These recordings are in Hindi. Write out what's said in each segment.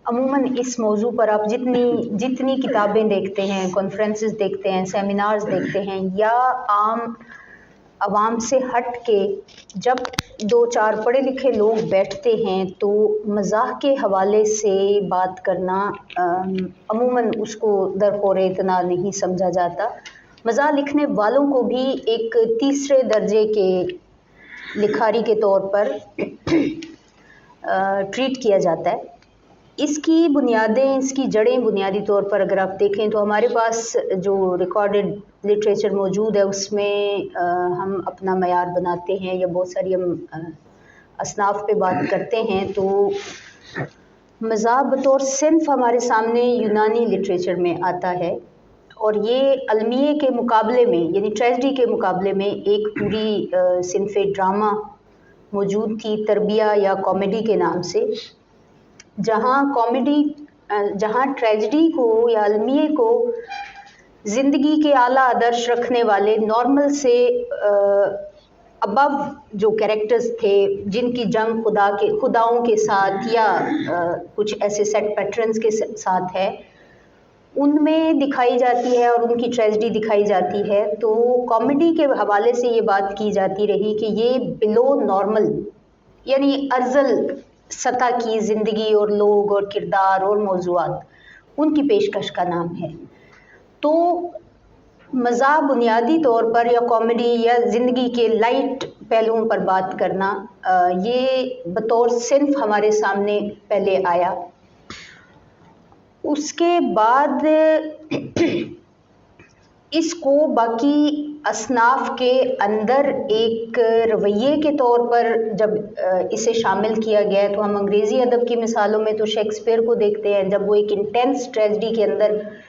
अमूमन इस मौजू पर आप जितनी जितनी किताबें देखते हैं, कॉन्फ्रेंसेस देखते हैं, सेमिनार्स देखते हैं, या आम आवाम से हट के जब दो चार पढ़े लिखे लोग बैठते हैं तो मज़ाह के हवाले से बात करना अमूमन उसको दरख़ोर इतना नहीं समझा जाता। मज़ाह लिखने वालों को भी एक तीसरे दर्जे के लिखारी के तौर पर ट्रीट किया जाता है। इसकी बुनियादें, इसकी जड़ें बुनियादी तौर पर अगर आप देखें तो हमारे पास जो रिकॉर्डेड लिटरेचर मौजूद है उसमें हम अपना मयार बनाते हैं या बहुत सारी हम असनाफ पे बात करते हैं। तो मज़ाह बतौर सिन्फ हमारे सामने यूनानी लिटरेचर में आता है और ये अलमिये के मुकाबले में यानी ट्रेजेडी के मुकाबले में एक पूरी सिन्फ़े ड्रामा मौजूद थी, तरबिया या कॉमेडी के नाम से, जहाँ ट्रेजेडी को या अलमिये को ज़िंदगी के आला आदर्श रखने वाले नॉर्मल से अबव जो कैरेक्टर्स थे जिनकी जंग खुदाओं के साथ या कुछ ऐसे सेट पैटर्न्स के साथ है, उनमें दिखाई जाती है और उनकी ट्रेजेडी दिखाई जाती है। तो कॉमेडी के हवाले से ये बात की जाती रही कि ये बिलो नॉर्मल यानी अर्ज़ल सतह की ज़िंदगी और लोग और किरदार और मौज़ूआत उनकी पेशकश का नाम है। तो मज़ाह बुनियादी तौर पर या कॉमेडी या ज़िंदगी के लाइट पहलुओं पर बात करना, ये बतौर सिन्फ हमारे सामने पहले आया। उसके बाद इसको बाकी असनाफ के अंदर एक रवैये के तौर पर जब इसे शामिल किया गया तो हम अंग्रेज़ी अदब की मिसालों में तो शेक्सपियर को देखते हैं, जब वो एक इंटेंस ट्रेजेडी के अंदर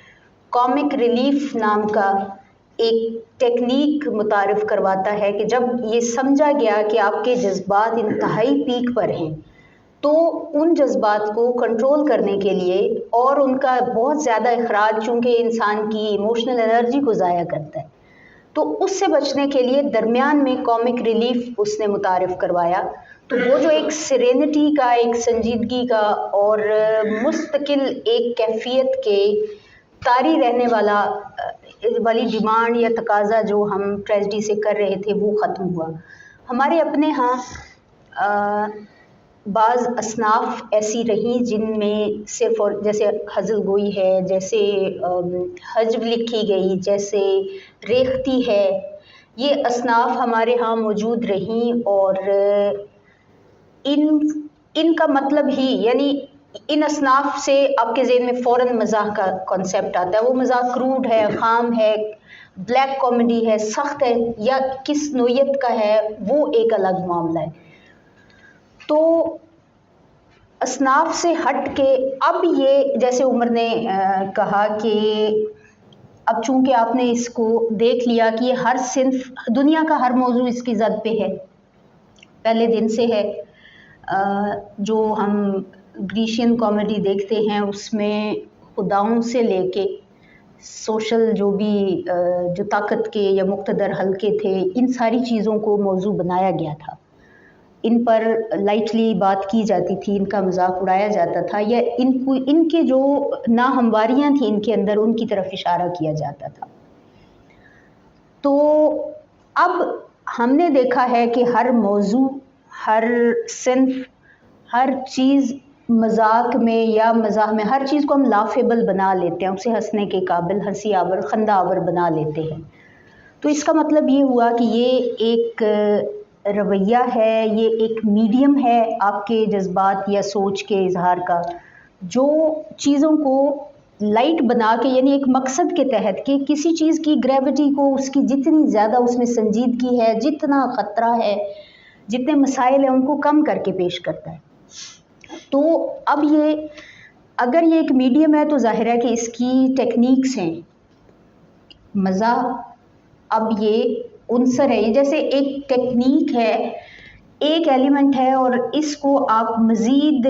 कॉमिक रिलीफ नाम का एक टेक्निक मुतारिफ करवाता है कि जब ये समझा गया कि आपके जज्बात इंतहाई पीक पर हैं तो उन जज्बात को कंट्रोल करने के लिए और उनका बहुत ज़्यादा इखराज चूँकि इंसान की इमोशनल एनर्जी को ज़ाया करता है, तो उससे बचने के लिए दरमियान में कॉमिक रिलीफ उसने मुतारिफ करवाया। तो वो जो एक सेरेनिटी का, एक संजीदगी का और मुस्तकिल एक कैफियत के तारी रहने वाली डिमांड या तकाजा जो हम ट्रेजेडी से कर रहे थे वो ख़त्म हुआ। हमारे अपने यहाँ बाज़ असनाफ ऐसी रहीं जिनमें सिर्फ और जैसे हज़ल गोई है, जैसे हज्ब लिखी गई, जैसे रेख्ती है, ये असनाफ हमारे यहाँ मौजूद रहीं और इनका मतलब ही यानी इन असनाफ से आपके ज़हन में फ़ौरन मज़ाह का कॉन्सेप्ट आता है। वो मज़ाह क्रूड है, ख़ाम है, ब्लैक कॉमेडी है, सख्त है या किस नोयत का है वो एक अलग मामला है। तो असनाफ से हट के अब ये जैसे उमर ने कहा कि अब चूंकि आपने इसको देख लिया कि ये हर सिन्फ दुनिया का हर मौजू इसकी ज़द पे है, पहले दिन से है। जो हम ग्रीशियन कॉमेडी देखते हैं उसमें खुदाओं से लेके सोशल जो भी जो ताकत के या मुक़्तदर हल्के थे, इन सारी चीज़ों को मौजू बनाया गया था, इन पर लाइटली बात की जाती थी, इनका मजाक उड़ाया जाता था या इनके जो नाहमवारियाँ थी इनके अंदर उनकी तरफ इशारा किया जाता था। तो अब हमने देखा है कि हर मौजू, हर सिन्फ, हर चीज़ मजाक में या मज़ाह में हर चीज़ को हम लाफेबल बना लेते हैं, उसे हंसने के काबिल, हंसी आवर, खंदा आवर बना लेते हैं। तो इसका मतलब ये हुआ कि ये एक रवैया है, ये एक मीडियम है आपके जज्बात या सोच के इजहार का, जो चीज़ों को लाइट बना के यानी एक मकसद के तहत कि किसी चीज़ की ग्रेविटी को, उसकी जितनी ज़्यादा उसमें संजीदगी है, जितना ख़तरा है, जितने मसाइल हैं उनको कम करके पेश करता है। तो अब ये अगर ये एक मीडियम है तो जाहिर है कि इसकी टेक्निक्स हैं। मज़ाह अब ये उनसर है, जैसे एक टेक्निक है, एक एलिमेंट है और इसको आप मज़ीद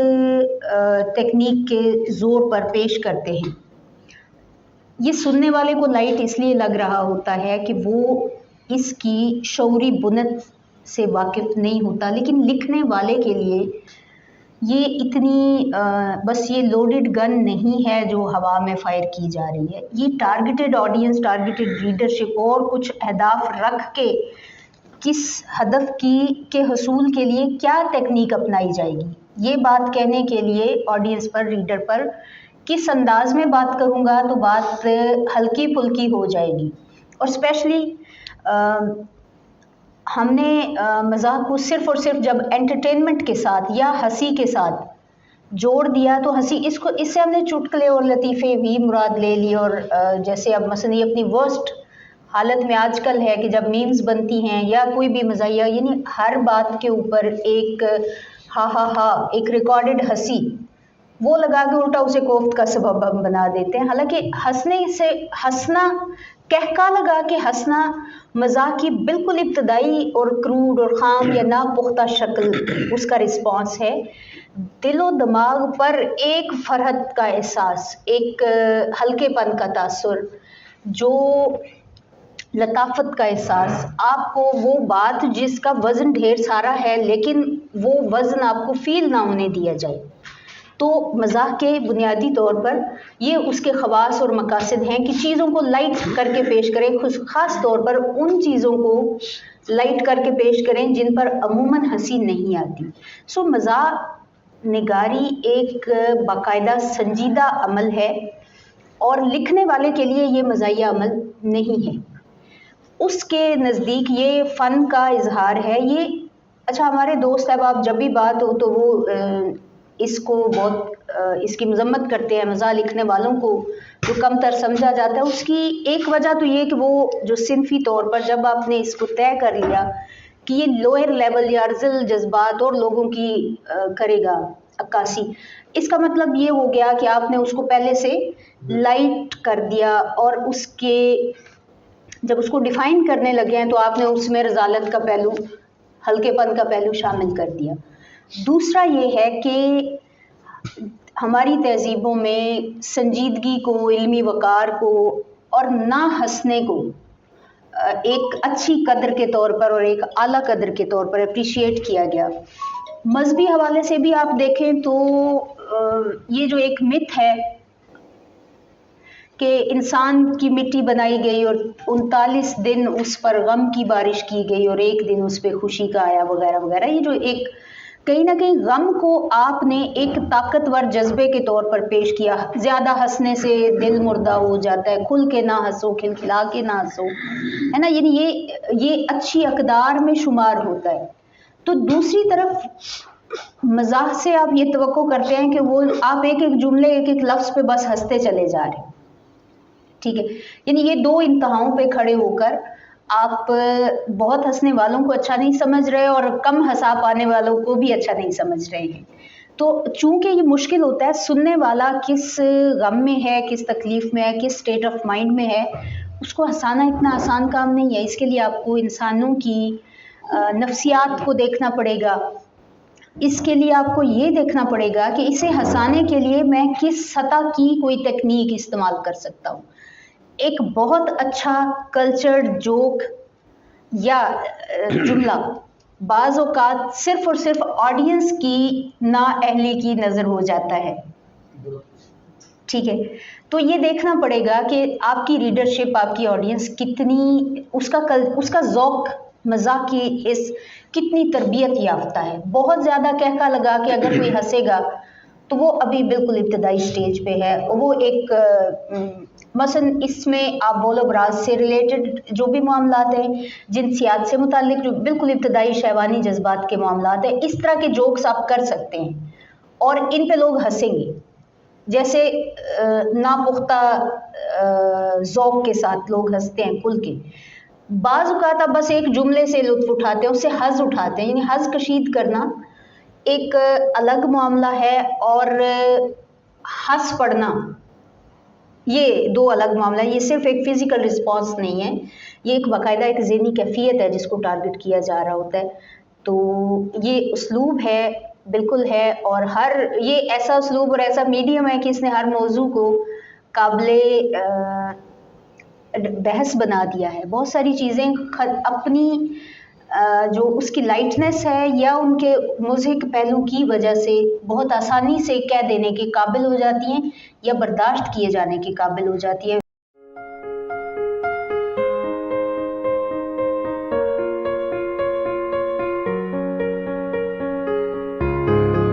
टेक्निक के ज़ोर पर पेश करते हैं। ये सुनने वाले को लाइट इसलिए लग रहा होता है कि वो इसकी शऊरी बुनत से वाकिफ़ नहीं होता, लेकिन लिखने वाले के लिए ये इतनी बस ये लोडेड गन नहीं है जो हवा में फायर की जा रही है, ये टारगेटेड ऑडियंस, टारगेटेड रीडरशिप और कुछ अहदाफ रख के किस हदफ की के हसूल के लिए क्या टेक्निक अपनाई जाएगी, ये बात कहने के लिए ऑडियंस पर, रीडर पर किस अंदाज में बात करूँगा तो बात हल्की फुल्की हो जाएगी। और स्पेशली हमने मज़ाक को सिर्फ़ और सिर्फ जब एंटरटेनमेंट के साथ या हंसी के साथ जोड़ दिया तो हंसी, इसको इससे हमने चुटकुले और लतीफ़े भी मुराद ले लिए। और जैसे अब मसलन ये अपनी वर्स्ट हालत में आजकल है कि जब मीम्स बनती हैं या कोई भी मज़ाहिया, यानी हर बात के ऊपर एक हा हा हा, एक रिकॉर्डेड हंसी वो लगा के उल्टा उसे कोफ्त का सबब हम बना देते हैं। हालांकि हंसने से, हंसना, कहका लगा के हंसना मजाक की बिल्कुल इब्तदाई और क्रूड और खाम या नापुख्ता शक्ल उसका रिस्पॉन्स है। दिलो दिमाग पर एक फरहत का एहसास, एक हल्केपन का तासुर, जो लताफत का एहसास, आपको वो बात जिसका वज़न ढेर सारा है लेकिन वो वज़न आपको फील ना होने दिया जाए। तो मज़ाक के बुनियादी तौर पर ये उसके ख़वास और मकासद हैं कि चीज़ों को लाइट करके पेश करें, ख़ास तौर पर उन चीज़ों को लाइट करके पेश करें जिन पर अमूमन हंसी नहीं आती। सो मज़ाक निगारी एक बाकायदा संजीदा अमल है और लिखने वाले के लिए ये मज़ाहिया अमल नहीं है, उसके नज़दीक ये फ़न का इजहार है। ये अच्छा, हमारे दोस्त साहब आप जब भी बात हो तो वो इसको बहुत इसकी मजम्मत करते हैं, मज़ाक लिखने वालों को जो कमतर समझा जाता है। उसकी एक वजह तो ये कि वो जो सिनफी तौर पर जब आपने इसको तय कर लिया कि ये लोअर लेवल या अर्ज़ल जज्बात और लोगों की करेगा अक्कासी, इसका मतलब ये हो गया कि आपने उसको पहले से लाइट कर दिया और उसके जब उसको डिफ़ाइन करने लगे हैं तो आपने उसमें रज़ालत का पहलू, हल्केपन का पहलू शामिल कर दिया। दूसरा ये है कि हमारी तहज़ीबों में संजीदगी को, इल्मी वक़ार को और ना हंसने को एक अच्छी कदर के तौर पर और एक आला कदर के तौर पर अप्रिशिएट किया गया। मजहबी हवाले से भी आप देखें तो ये जो एक मिथ है कि इंसान की मिट्टी बनाई गई और 39 दिन उस पर गम की बारिश की गई और एक दिन उस पर खुशी का आया वगैरह वगैरह, ये जो एक कहीं ना कहीं गम को आपने एक ताकतवर जज्बे के तौर पर पेश किया। ज़्यादा हंसने से दिल मुर्दा हो जाता है, खुल के ना हंसो, खिलखिला के ना हंसो, है ना, यानी ये अच्छी अकदार में शुमार होता है। तो दूसरी तरफ मजाक से आप ये तवक्को करते हैं कि वो आप एक एक जुमले, एक एक लफ्ज़ पे बस हंसते चले जा रहे हैं, ठीक है। यानी ये दो इंतहाओं पे खड़े होकर आप बहुत हंसने वालों को अच्छा नहीं समझ रहे और कम हंसा पाने वालों को भी अच्छा नहीं समझ रहे हैं। तो चूंकि ये मुश्किल होता है, सुनने वाला किस गम में है, किस तकलीफ में है, किस स्टेट ऑफ माइंड में है, उसको हंसाना इतना आसान काम नहीं है। इसके लिए आपको इंसानों की नफ्सियात को देखना पड़ेगा। इसके लिए आपको ये देखना पड़ेगा कि इसे हंसाने के लिए मैं किस सतह की कोई तकनीक इस्तेमाल कर सकता हूँ। एक बहुत अच्छा कल्चर्ड जोक या जुमला बाज़ औक़ात सिर्फ और सिर्फ ऑडियंस की नाअहली की नज़र हो जाता है, ठीक है। तो ये देखना पड़ेगा कि आपकी रीडरशिप, आपकी ऑडियंस कितनी उसका ज़ौक़ मज़ाक की हिस्स कितनी तरबियत याफ्ता है। बहुत ज़्यादा कहका लगा के अगर कोई हंसेगा तो वो अभी बिल्कुल इब्तदाई स्टेज पे है। वो एक मसलन इसमें आप बोलो बराज से रिलेटेड जो भी मामलात हैं, जिनसियात से मुतालिक जो बिल्कुल इब्तदाई शहवानी जज्बात के मामलात हैं, इस तरह के जोक्स आप कर सकते हैं और इन पे लोग हंसेंगे। जैसे नापुख्ता ज़ौक़ के साथ लोग हंसते हैं खुल के। बाज़ औक़ात आप बस एक जुमले से लुत्फ़ उठाते हैं, उससे हज़ उठाते हैं, यानी हज़ कशीद करना एक अलग मामला है और हंस पड़ना ये दो अलग मामला है। ये सिर्फ एक फ़िज़िकल रिस्पॉन्स नहीं है, ये एक बाकायदा एक ज़हनी कैफियत है जिसको टारगेट किया जा रहा होता है। तो ये उसलूब है, बिल्कुल है, और हर ये ऐसा उसलूब और ऐसा मीडियम है कि इसने हर मौजू को काबिले बहस बना दिया है। बहुत सारी चीज़ें अपनी जो उसकी लाइटनेस है या उनके म्यूजिक पहलू की वजह से बहुत आसानी से कह देने के काबिल हो जाती हैं या बर्दाश्त किए जाने के काबिल हो जाती है।